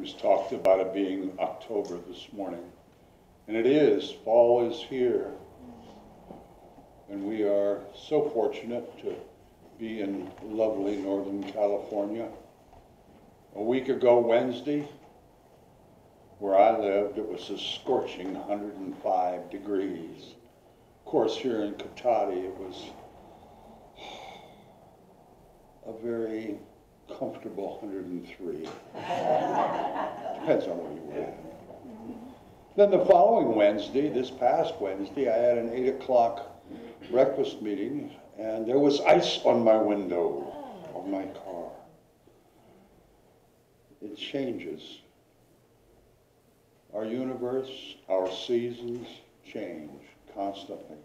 was talked about it being October this morning. And it is. Fall is here. And we are so fortunate to be in lovely Northern California. A week ago Wednesday, where I lived, it was a scorching 105 degrees. Of course, here in Cotati, it was a very comfortable 103. Depends on where you live. Then the following Wednesday, this past Wednesday, I had an 8 o'clock breakfast meeting, and there was ice on my window of my car. It changes. Our universe, our seasons change constantly.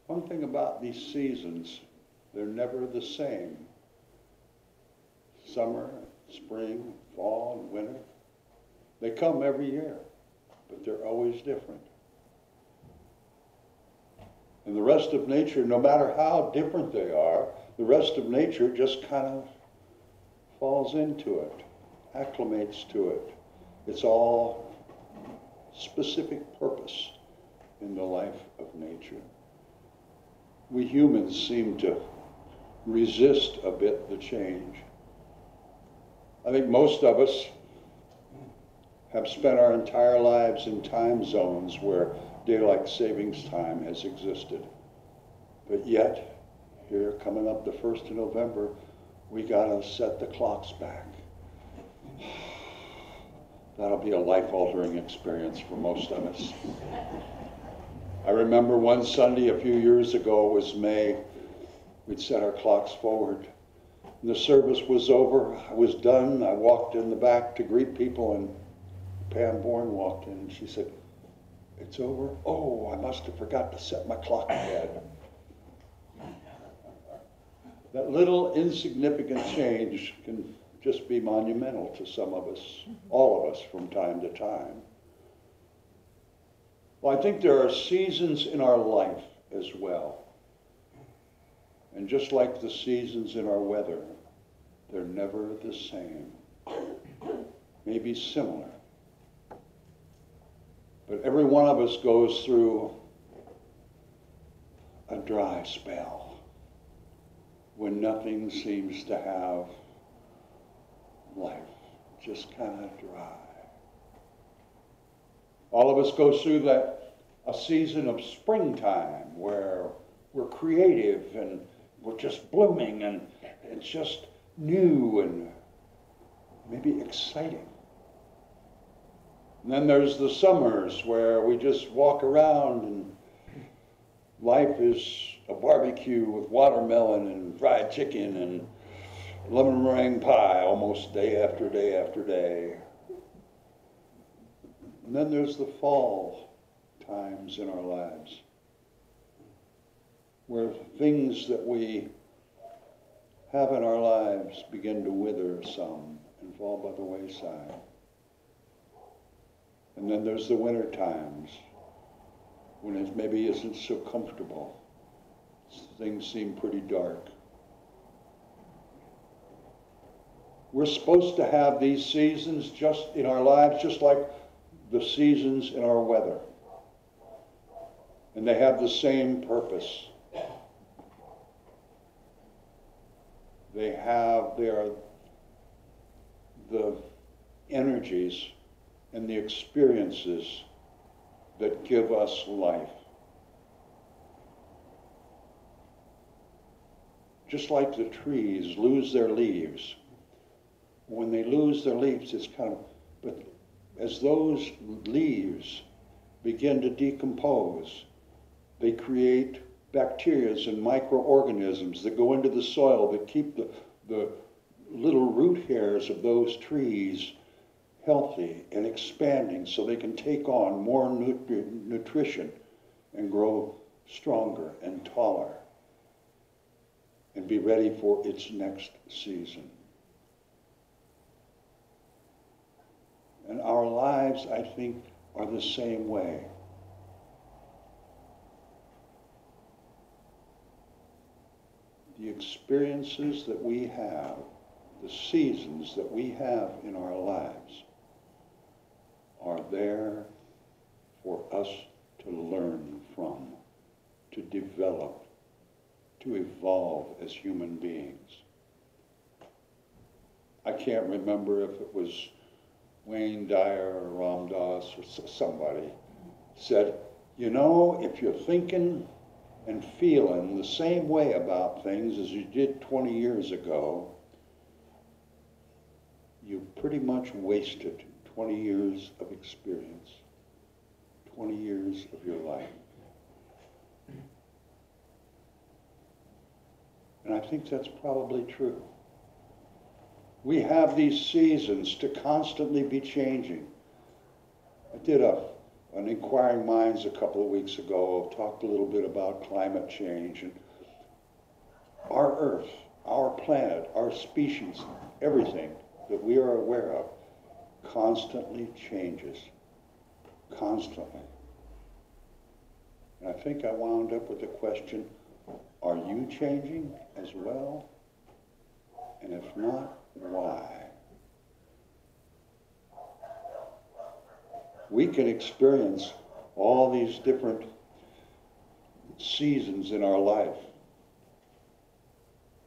One thing about these seasons, they're never the same. Summer, spring, fall, and winter, they come every year, but they're always different. And the rest of nature, no matter how different they are, the rest of nature just kind of falls into it, acclimates to it. It's all specific purpose in the life of nature. We humans seem to resist a bit the change. I think most of us have spent our entire lives in time zones where daylight savings time has existed. But yet, here coming up the 1st of November, we gotta set the clocks back. That'll be a life-altering experience for most of us. I remember one Sunday a few years ago, it was May, we'd set our clocks forward. And the service was over, I was done, I walked in the back to greet people, and Pam Bourne walked in and she said, "It's over? Oh, I must have forgot to set my clock ahead." That little insignificant change can just be monumental to some of us, all of us from time to time. Well, I think there are seasons in our life as well. And just like the seasons in our weather, they're never the same. Maybe similar. But every one of us goes through a dry spell when nothing seems to have life, just kind of dry. All of us go through a season of springtime where we're creative and we're just blooming and it's just new and maybe exciting. And then there's the summers where we just walk around and life is a barbecue with watermelon and fried chicken and lemon meringue pie almost day after day after day. And then there's the fall times in our lives where things that we have in our lives begin to wither some and fall by the wayside. And then there's the winter times when it maybe isn't so comfortable. Things seem pretty dark. We're supposed to have these seasons just in our lives, just like the seasons in our weather. And they have the same purpose. They are the energies and the experiences that give us life. Just like the trees lose their leaves. When they lose their leaves, it's kind of, but as those leaves begin to decompose, they create bacteria and microorganisms that go into the soil that keep the little root hairs of those trees healthy and expanding so they can take on more nutrition and grow stronger and taller and be ready for its next season. And our lives, I think, are the same way. the experiences that we have, the seasons that we have in our lives, are there for us to learn from, to develop, to evolve as human beings. I can't remember if it was Wayne Dyer or Ram Dass or somebody said, you know, if you're thinking and feeling the same way about things as you did 20 years ago, you pretty much wasted 20 years of experience, 20 years of your life. And I think that's probably true. We have these seasons to constantly be changing. I did an Inquiring Minds a couple of weeks ago, talked a little bit about climate change, and our Earth, our planet, our species, everything that we are aware of constantly changes, constantly. And I think I wound up with the question, are you changing as well? And if not, why? We can experience all these different seasons in our life,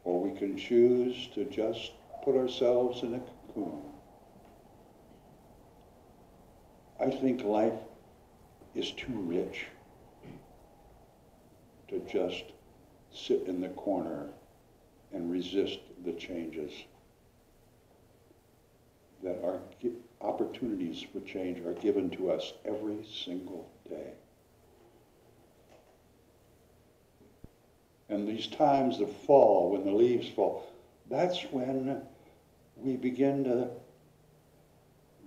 or we can choose to just put ourselves in a cocoon. I think life is too rich to just sit in the corner and resist the changes that are opportunities for change are given to us every single day. And these times of fall, when the leaves fall, that's when we begin to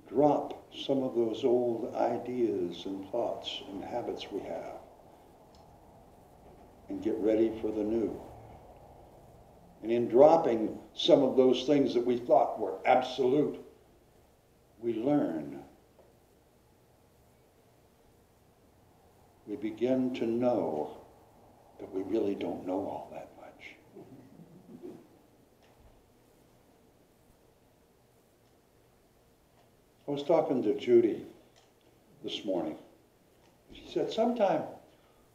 drop some of those old ideas and thoughts and habits we have and get ready for the new. And in dropping some of those things that we thought were absolute, we learn. We begin to know that we really don't know all that much. I was talking to Judy this morning. She said, sometime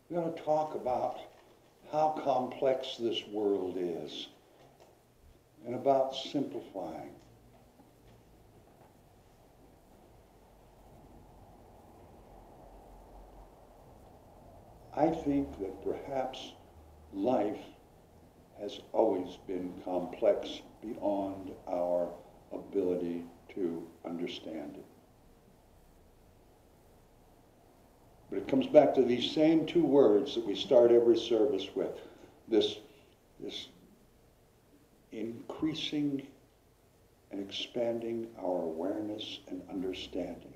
we're going to talk about how complex this world is and about simplifying. I think that perhaps life has always been complex beyond our ability to understand it. But it comes back to these same two words that we start every service with, this increasing and expanding our awareness and understanding.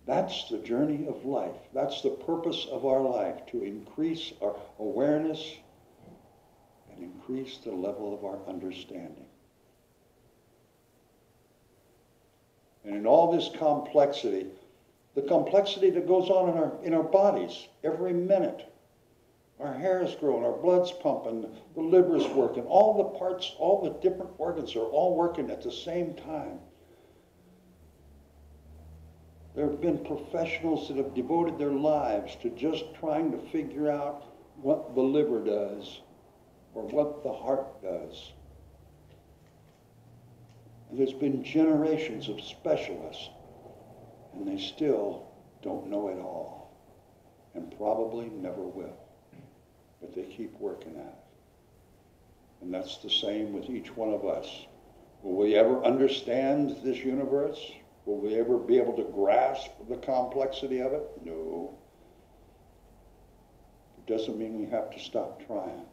That's the journey of life. That's the purpose of our life, to increase our awareness and increase the level of our understanding. And in all this complexity, the complexity that goes on in our bodies every minute, our hair is growing, our blood's pumping, the liver's working, all the parts, all the different organs are all working at the same time. There have been professionals that have devoted their lives to just trying to figure out what the liver does or what the heart does. And there's been generations of specialists, and they still don't know it all, and probably never will. But they keep working at it. And that's the same with each one of us. Will we ever understand this universe? Will we ever be able to grasp the complexity of it? No. It doesn't mean we have to stop trying.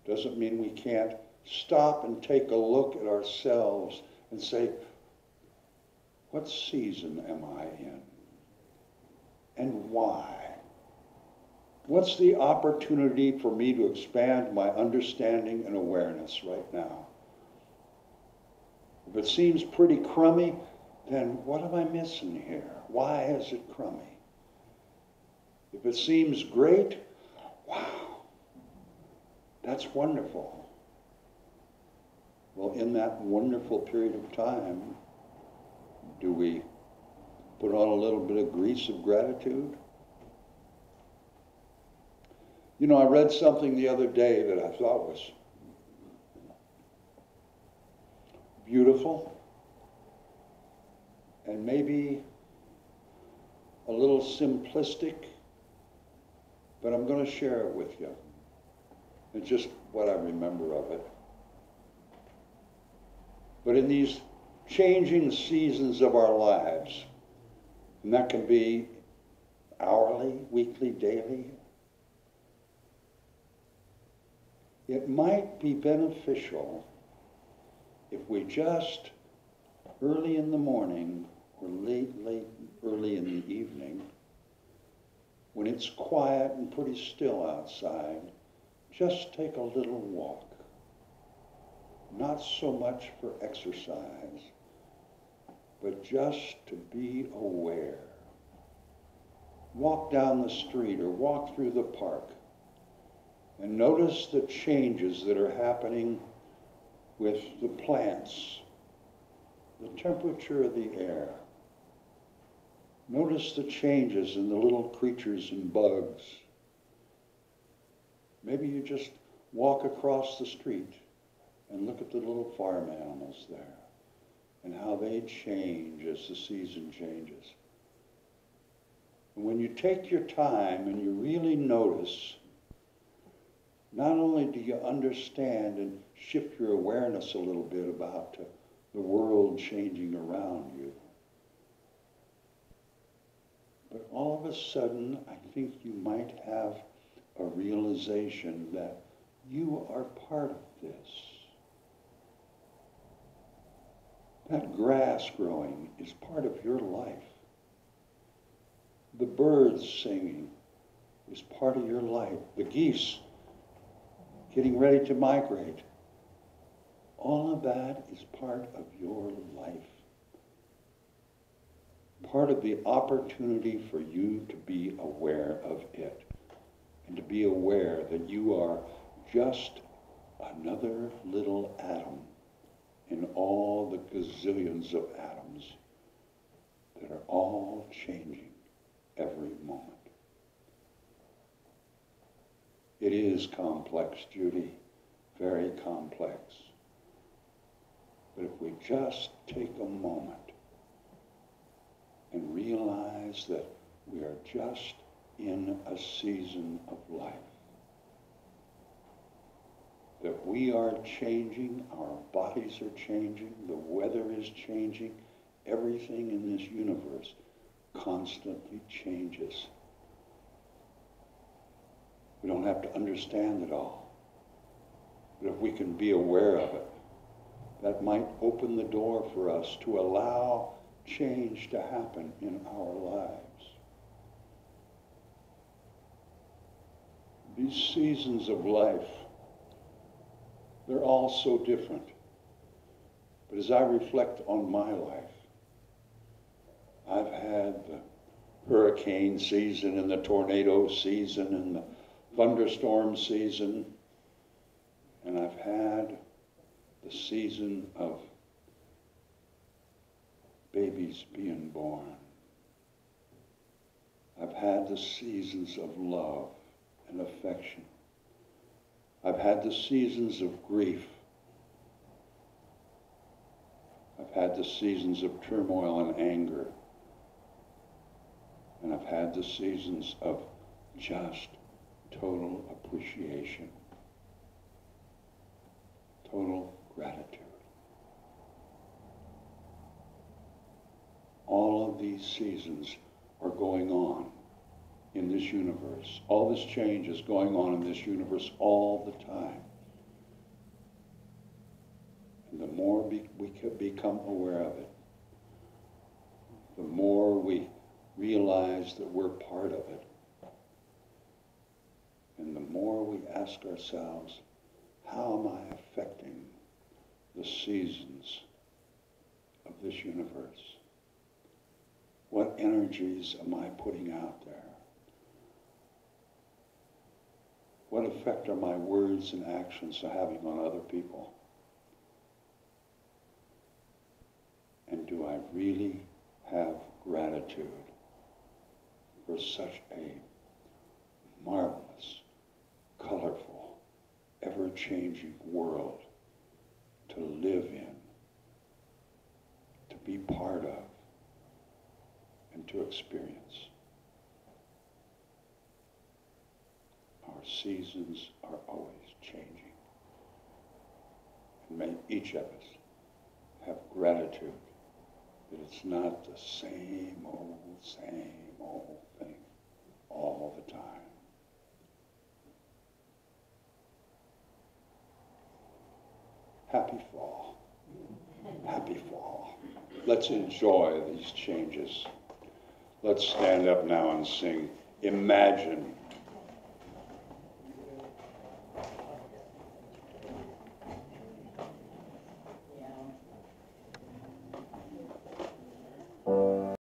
It doesn't mean we can't stop and take a look at ourselves and say, what season am I in? And why? What's the opportunity for me to expand my understanding and awareness right now? If it seems pretty crummy, then what am I missing here? Why is it crummy? If it seems great, wow, That's wonderful. Well, in that wonderful period of time, do we put on a little bit of grease of gratitude? You know, I read something the other day that I thought was beautiful and maybe a little simplistic, but I'm going to share it with you. It's just what I remember of it. But in these changing seasons of our lives, and that can be hourly, weekly, daily, it might be beneficial if we just early in the morning or early in the evening, when it's quiet and pretty still outside, just take a little walk. Not so much for exercise, but just to be aware. Walk down the street or walk through the park and notice the changes that are happening with the plants, the temperature of the air. Notice the changes in the little creatures and bugs. Maybe you just walk across the street and look at the little farm animals there and how they change as the season changes. And when you take your time and you really notice, not only do you understand and shift your awareness a little bit about the world changing around you, but all of a sudden, I think you might have a realization that you are part of this. That grass growing is part of your life. The birds singing is part of your life. The geese getting ready to migrate. All of that is part of your life. Part of the opportunity for you to be aware of it. And to be aware that you are just another little atom in all the gazillions of atoms that are all changing every moment. It is complex, Judy, very complex. But if we just take a moment and realize that we are just in a season of life, that we are changing, our bodies are changing, the weather is changing, everything in this universe constantly changes. We don't have to understand it all, but if we can be aware of it, that might open the door for us to allow change to happen in our lives. These seasons of life, they're all so different. But as I reflect on my life, I've had the hurricane season and the tornado season and the thunderstorm season, and I've had the season of babies being born. I've had the seasons of love and affection. I've had the seasons of grief. I've had the seasons of turmoil and anger. And I've had the seasons of just total appreciation, total gratitude. All of these seasons are going on in this universe. All this change is going on in this universe all the time. And the more we can become aware of it, the more we realize that we're part of it. And the more we ask ourselves, how am I affecting the seasons of this universe? What energies am I putting out there? What effect are my words and actions having on other people? And do I really have gratitude for such a marvelous, colorful, ever-changing world to live in, to be part of, and to experience? Our seasons are always changing. And may each of us have gratitude that it's not the same old thing all the time. Happy fall. Happy fall. Let's enjoy these changes. Let's stand up now and sing Imagine